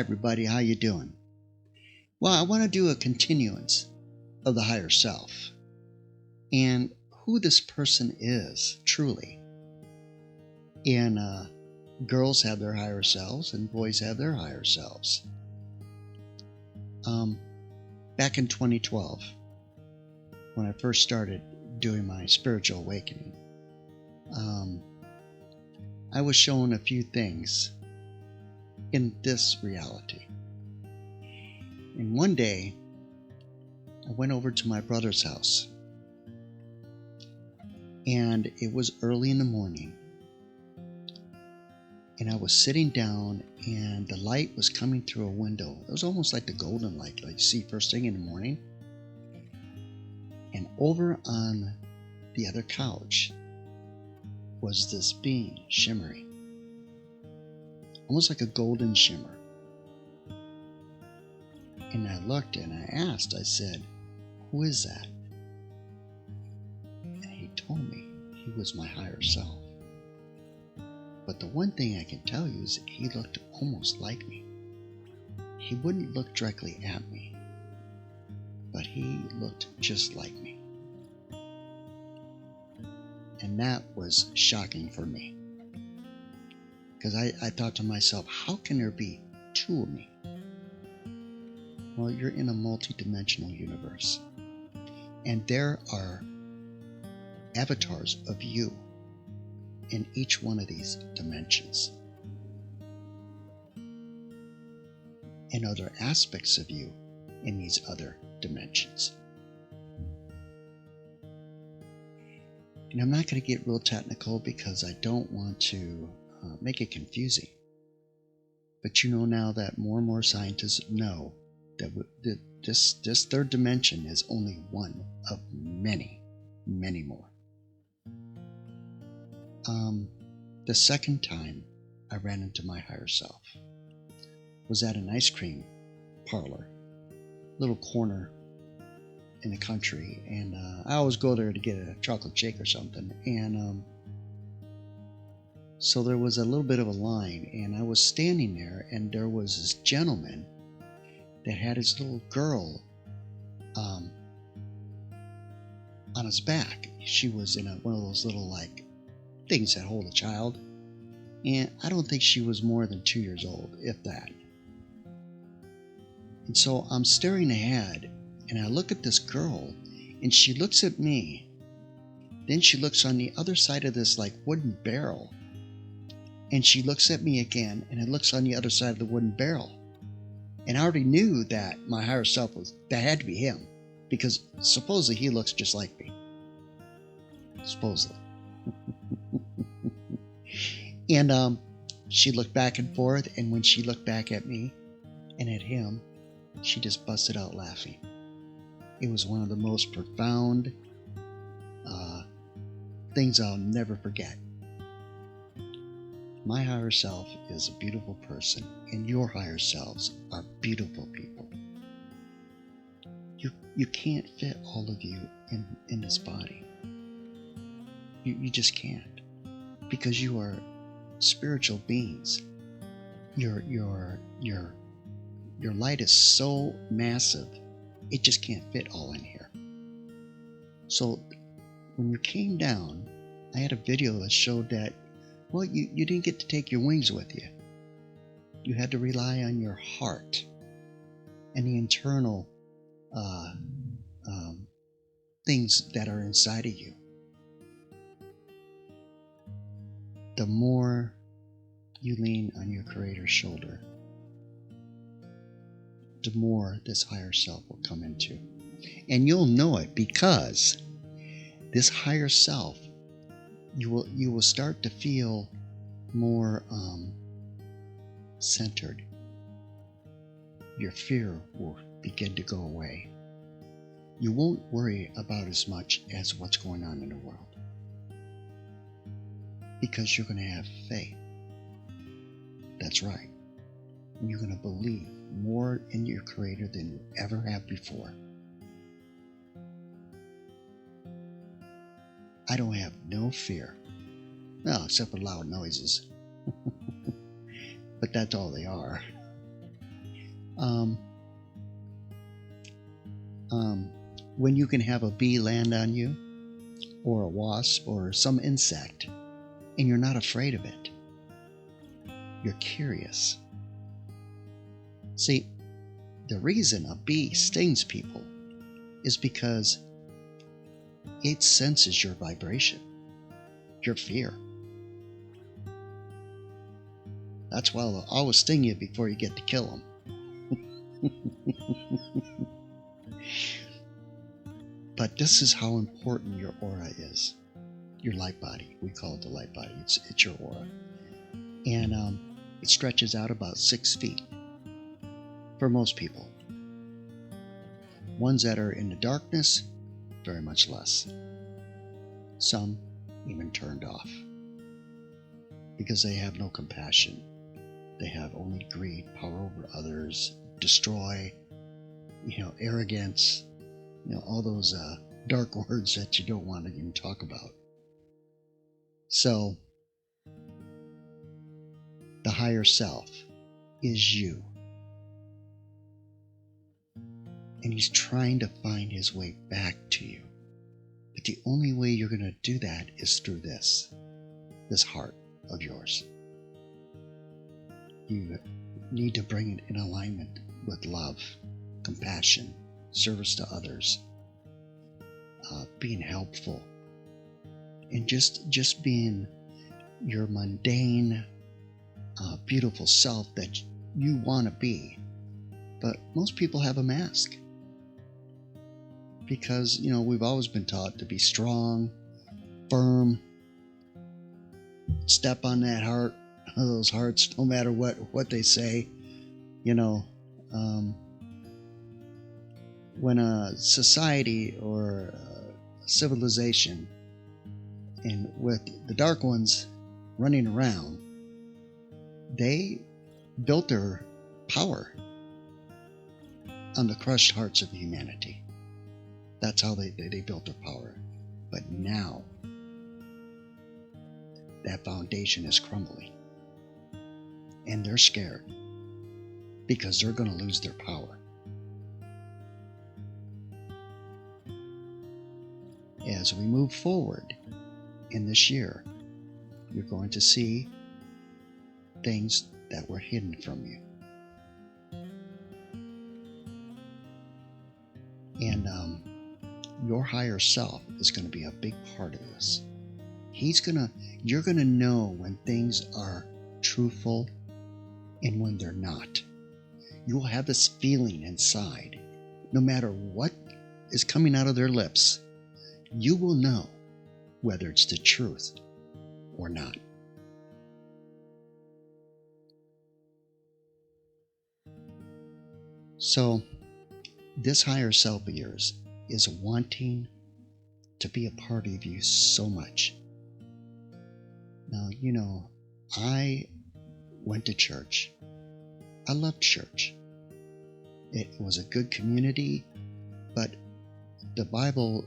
everybody, how you doing? Well, I want to do a continuance of the higher self and who this person is truly. And girls have their higher selves and boys have their higher selves. Back in 2012, when I first started doing my spiritual awakening, I was shown a few things in this reality. And one day, I went over to my brother's house, and it was early in the morning, and I was sitting down, and the light was coming through a window. It was almost like the golden light, like you see first thing in the morning. And over on the other couch was this being shimmering, almost like a golden shimmer. And I looked and I asked, I said, "Who is that?" And he told me he was my higher self. But the one thing I can tell you is he looked almost like me. He wouldn't look directly at me, but he looked just like me. And that was shocking for me, because I thought to myself, how can there be two of me? Well, you're in a multi-dimensional universe, and there are avatars of you in each one of these dimensions, and other aspects of you in these other dimensions. And I'm not going to get real technical because I don't want to make it confusing. But you know now that more and more scientists know that this third dimension is only one of many, many more. The second time I ran into my higher self was at an ice cream parlor, little corner in the country, and I always go there to get a chocolate shake or something, and so there was a little bit of a line, and I was standing there, and there was this gentleman that had his little girl on his back. She was in one of those little like things that hold a child, and I don't think she was more than 2 years old, if that. And so I'm staring ahead, and I look at this girl, and she looks at me. Then she looks on the other side of this like wooden barrel, and she looks at me again, and it looks on the other side of the wooden barrel. And I already knew that my higher self that had to be him, because supposedly he looks just like me. Supposedly. And she looked back and forth, and when she looked back at me and at him, she just busted out laughing. It was one of the most profound things I'll never forget. My higher self is a beautiful person, and your higher selves are beautiful people. You can't fit all of you in this body. You just can't, because you are spiritual beings. Your light is so massive, it just can't fit all in here. So when you came down, I had a video that showed that, well, you didn't get to take your wings with you. You had to rely on your heart and the internal things that are inside of you. The more you lean on your Creator's shoulder, the more this higher self will come into. And you'll know it, because this higher self, you will start to feel more centered. Your fear will begin to go away. You won't worry about as much as what's going on in the world, because you're going to have faith. That's right. You're going to believe more in your Creator than you ever have before. I don't have no fear. No, except for loud noises. But that's all they are. Um, when you can have a bee land on you, or a wasp, or some insect, and you're not afraid of it. You're curious. See, the reason a bee stings people is because it senses your vibration, your fear. That's why they'll always sting you before you get to kill them. But this is how important your aura is. Your light body. We call it the light body. It's your aura. And it stretches out about 6 feet for most people. Ones that are in the darkness, very much less. Some even turned off because they have no compassion. They have only greed, power over others, destroy, arrogance, all those dark words that you don't want to even talk about. So, the higher self is you. And he's trying to find his way back to you. But the only way you're going to do that is through this heart of yours. You need to bring it in alignment with love, compassion, service to others, being helpful, and just being your mundane, beautiful self that you want to be. But most people have a mask because, we've always been taught to be strong, firm, step on that heart, those hearts, no matter what they say. When a society or a civilization, and with the dark ones running around, they built their power on the crushed hearts of humanity. That's how they built their power. But now, that foundation is crumbling. And they're scared because they're going to lose their power. As we move forward in this year, you're going to see things that were hidden from you. And your higher self is going to be a big part of this. You're going to know when things are truthful and when they're not. You will have this feeling inside. No matter what is coming out of their lips, you will know whether it's the truth or not. So, this higher self of yours is wanting to be a part of you so much. Now, I went to church. I loved church. It was a good community, but the Bible,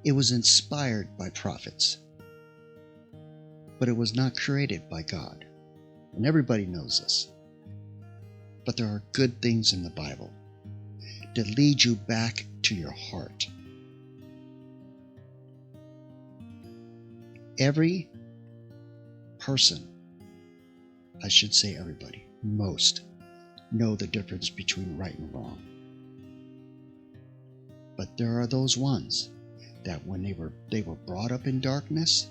it was inspired by prophets, but it was not created by God. And everybody knows this. But there are good things in the Bible that lead you back to your heart. Every person, I should say everybody, most know the difference between right and wrong. But there are those ones that when they were brought up in darkness,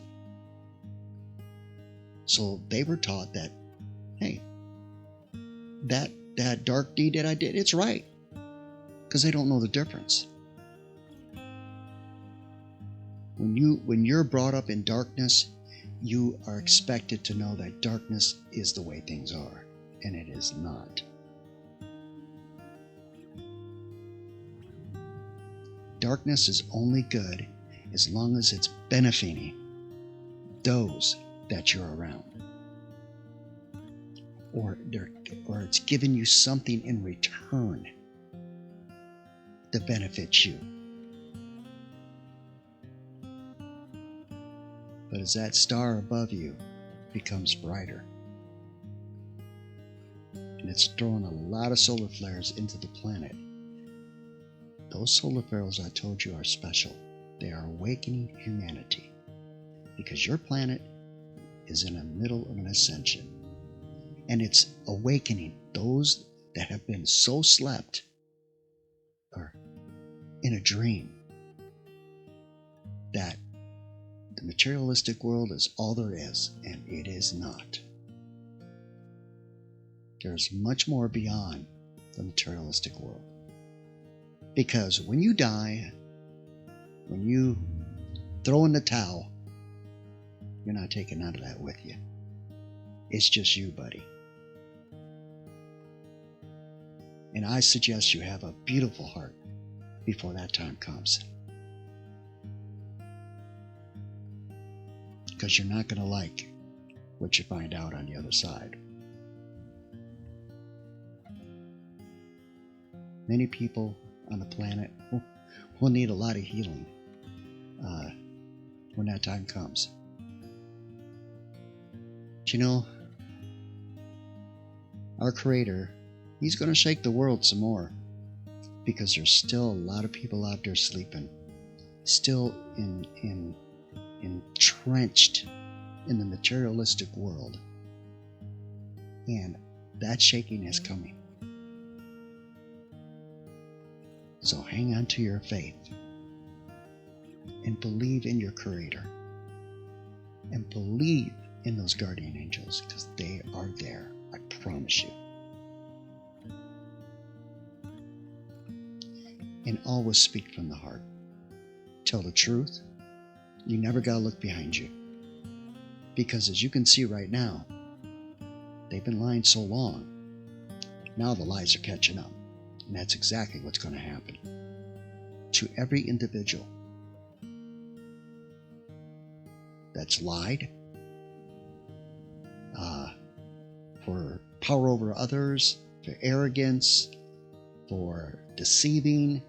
so they were taught that, hey, that dark deed that I did, it's right, because they don't know the difference. When you're brought up in darkness, you are expected to know that darkness is the way things are, and it is not. Darkness is only good as long as it's benefiting those that you're around. Or it's giving you something in return that benefits you. But as that star above you becomes brighter, and and it's throwing a lot of solar flares into the planet. Those solar flares I told you are special. They are awakening humanity because your planet is in the middle of an ascension, and it's awakening those that have been so slept or in a dream that the materialistic world is all there is, and it is not. There's much more beyond the materialistic world. Because when you die, when you throw in the towel, you're not taking none of that with you. It's just you, buddy. And I suggest you have a beautiful heart before that time comes. Because you're not going to like what you find out on the other side. Many people on the planet will need a lot of healing when that time comes. But you know, our Creator, He's going to shake the world some more, because there's still a lot of people out there sleeping, still entrenched in the materialistic world, and that shaking is coming. So hang on to your faith and believe in your Creator, and believe in those guardian angels, because they are there, I promise you. And always speak from the heart. Tell the truth. You never got to look behind you, because as you can see right now, they've been lying so long. Now the lies are catching up, and that's exactly what's going to happen to every individual that's lied for power over others, for arrogance, for deceiving.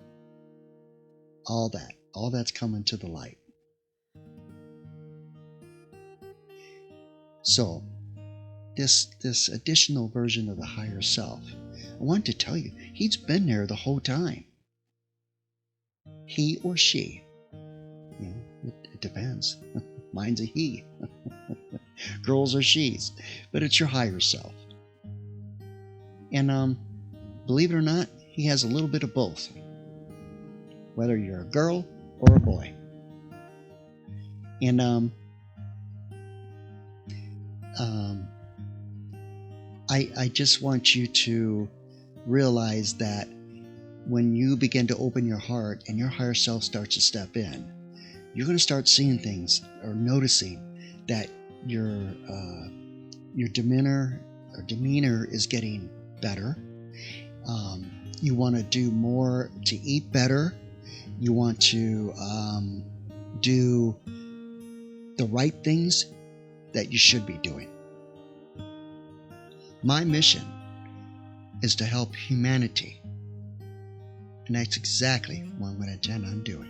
All that's coming to the light. So this additional version of the higher self, I want to tell you, he's been there the whole time. He or she, it depends. Mine's a he. Girls or she's, but it's your higher self. And believe it or not, he has a little bit of both, whether you're a girl or a boy. And I just want you to realize that when you begin to open your heart and your higher self starts to step in, you're going to start seeing things or noticing that your demeanor is getting better. You want to do more to eat better. You want to do the right things that you should be doing. My mission is to help humanity, and that's exactly what I'm going to intend on doing.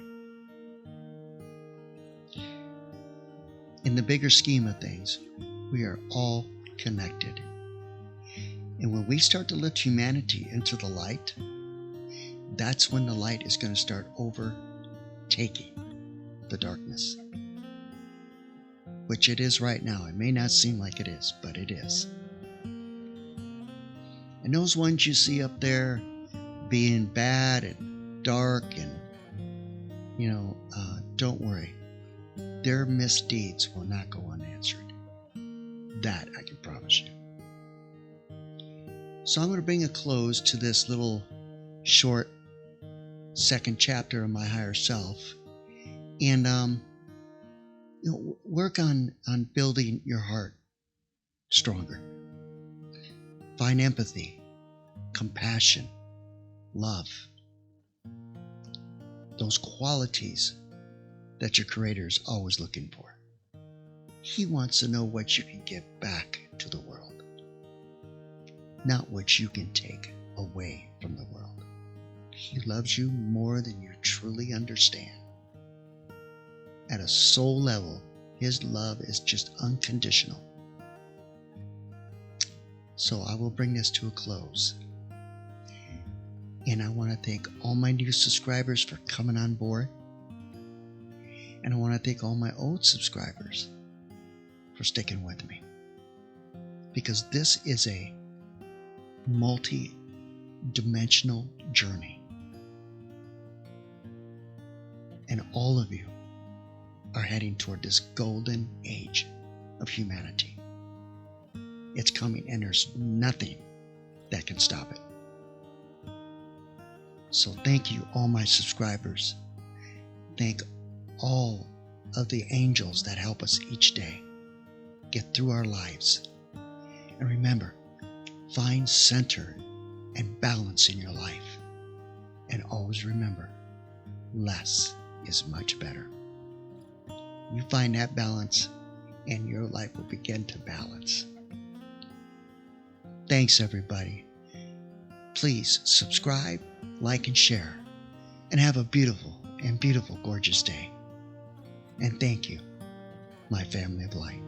In the bigger scheme of things, we are all connected. And when we start to lift humanity into the light, that's when the light is going to start overtaking the darkness. Which it is right now. It may not seem like it is, but it is. And those ones you see up there being bad and dark and, don't worry. Their misdeeds will not go unanswered. That I can promise you. So I'm going to bring a close to this little short second chapter of my higher self, and work on building your heart stronger. Find empathy, compassion, love, those qualities that your Creator is always looking for. He wants to know what you can give back to the world, not what you can take away from the world. He loves you more than you truly understand. At a soul level, His love is just unconditional. So I will bring this to a close. And I want to thank all my new subscribers for coming on board. And I want to thank all my old subscribers for sticking with me. Because this is a multi-dimensional journey. And all of you are heading toward this golden age of humanity. It's coming, and there's nothing that can stop it. So thank you, all my subscribers. Thank all of the angels that help us each day get through our lives. And remember, find center and balance in your life. And always remember, less is much better. You find that balance, and your life will begin to balance. Thanks, everybody. Please subscribe, like, and share. And have a beautiful, gorgeous day. And thank you, my family of light.